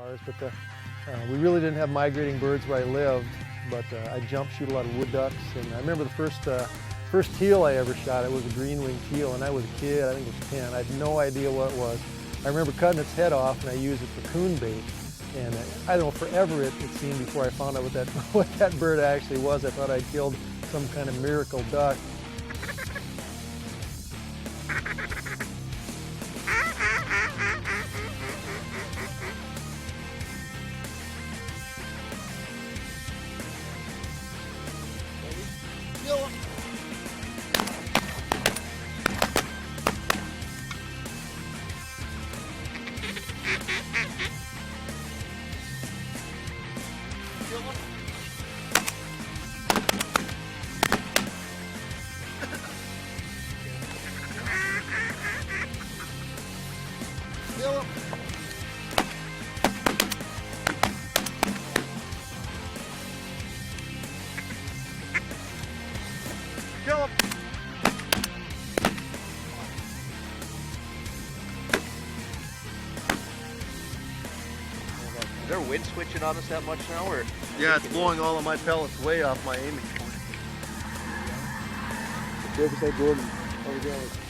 ours, but we really didn't have migrating birds where I lived, but I jump shoot a lot of wood ducks, and I remember the first teal I ever shot, it was a green-winged teal, and I was a kid, I think it was 10. I had no idea what it was. I remember cutting its head off, and I used it for coon bait, and I don't know, forever it seemed before I found out what that bird actually was. I thought I'd killed some kind of miracle duck. Kill him! Is there wind switching on us that much now, or? Yeah, it's blowing all of my pellets way off my aiming point. The Jordan over there.